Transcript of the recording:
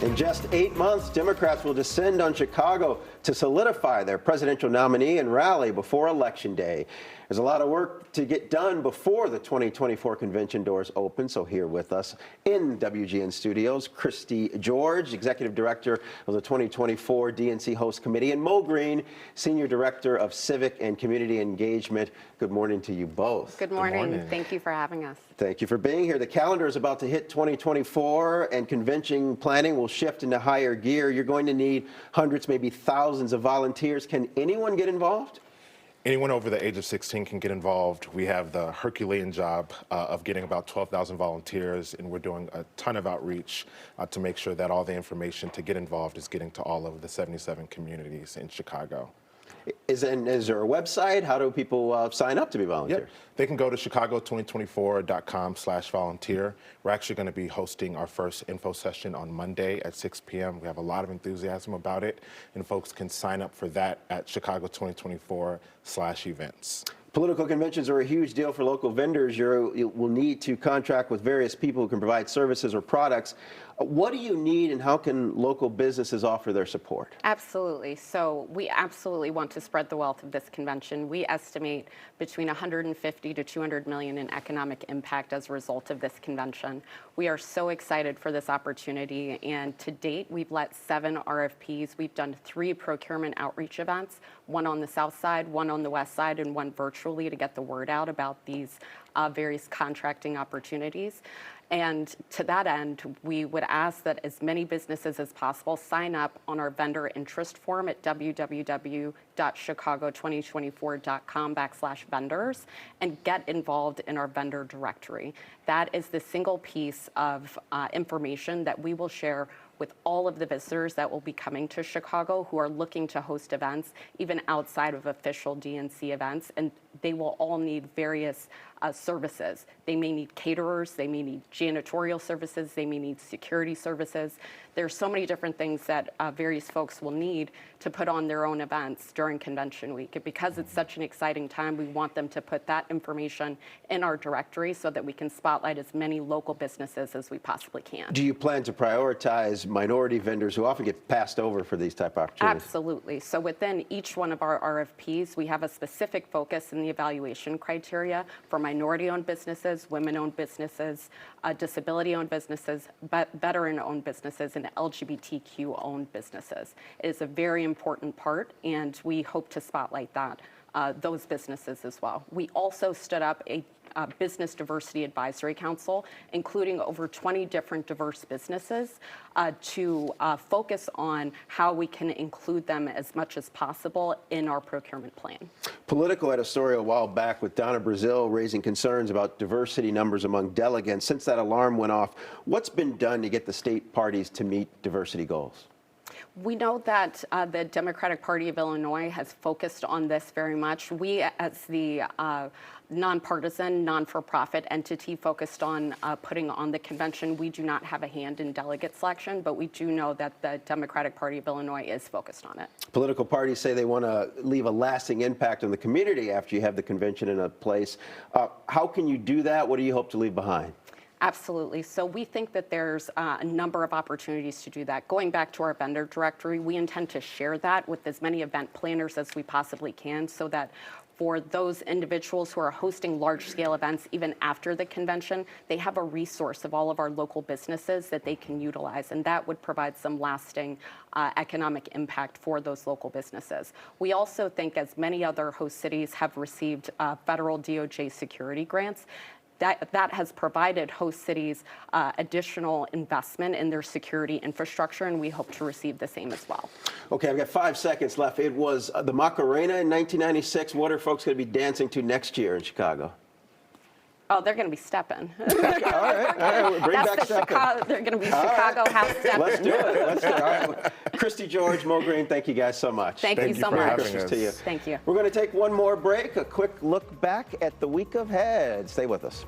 In just 8 months, Democrats will descend on Chicago to solidify their presidential nominee and rally before Election Day. There's a lot of work to get done before the 2024 convention doors open. So here with us in WGN Studios, Christy George, Executive Director of the 2024 DNC Host Committee, and Mo Green, Senior Director of Civic and Community Engagement. Good morning to you both. Good morning. Thank you for having us. Thank you for being here. The calendar is about to hit 2024, and convention planning will shift into higher gear. You're going to need hundreds, maybe thousands of volunteers. Can anyone get involved? Anyone over the age of 16 can get involved. We have the Herculean job of getting about 12,000 volunteers, and we're doing a ton of outreach to make sure that all the information to get involved is getting to all of the 77 communities in Chicago. Is there a website? How do people sign up to be volunteers? Yep. They can go to chicago2024.com/volunteer. We're actually going to be hosting our first info session on Monday at 6 p.m. We have a lot of enthusiasm about it, and folks can sign up for that at chicago2024/events. Political conventions are a huge deal for local vendors. You will need to contract with various people who can provide services or products. What do you need, and how can local businesses offer their support? Absolutely. So we absolutely want to spread the wealth of this convention. We estimate between 150 to 200 million in economic impact as a result of this convention. We are so excited for this opportunity, and to date, we've let 7 RFPs. We've done 3 procurement outreach events, one on the south side, one on the west side, and one virtually to get the word out about these various contracting opportunities. And to that end, we would ask that as many businesses as possible sign up on our vendor interest form at www.chicago2024.com/vendors and get involved in our vendor directory. That is the single piece of information that we will share with all of the visitors that will be coming to Chicago who are looking to host events, even outside of official DNC events, and they will all need various services. They may need caterers, they may need janitorial services, they may need security services. There's so many different things that various folks will need to put on their own events during convention week. And because it's such an exciting time, we want them to put that information in our directory so that we can spotlight as many local businesses as we possibly can. Do you plan to prioritize minority vendors who often get passed over for these type of opportunities? Absolutely. So within each one of our RFPs, we have a specific focus in the evaluation criteria for minority-owned businesses, women-owned businesses, disability-owned businesses, veteran-owned businesses, and LGBTQ-owned businesses. It is a very important part, and we hope to spotlight that, those businesses as well. We also stood up a Business Diversity Advisory Council, including over 20 different diverse businesses, to focus on how we can include them as much as possible in our procurement plan. Politico had a story a while back with Donna Brazile raising concerns about diversity numbers among delegates. Since that alarm went off, what's been done to get the state parties to meet diversity goals? We know that the Democratic Party of Illinois has focused on this very much. We, as the nonpartisan, non-for-profit entity focused on putting on the convention, we do not have a hand in delegate selection, but we do know that the Democratic Party of Illinois is focused on it. Political parties say they want to leave a lasting impact on the community after you have the convention in a place. How can you do that? What do you hope to leave behind? Absolutely. So we think that there's a number of opportunities to do that. Going back to our vendor directory, we intend to share that with as many event planners as we possibly can so that for those individuals who are hosting large-scale events even after the convention, they have a resource of all of our local businesses that they can utilize, and that would provide some lasting economic impact for those local businesses. We also think, as many other host cities have received federal DOJ security grants, that has provided host cities additional investment in their security infrastructure, and we hope to receive the same as well. Okay, I've got 5 seconds left. It was the Macarena in 1996. What are folks going to be dancing to next year in Chicago? Oh, they're going to be stepping. All right. Bring back stepping. They're going to be Chicago house stepping. Let's do it. All right. Christy George, Mo Green, thank you guys so much. Thank you so much. Merry Christmas to you. Thank you. We're going to take one more break, a quick look back at the week ahead. Stay with us.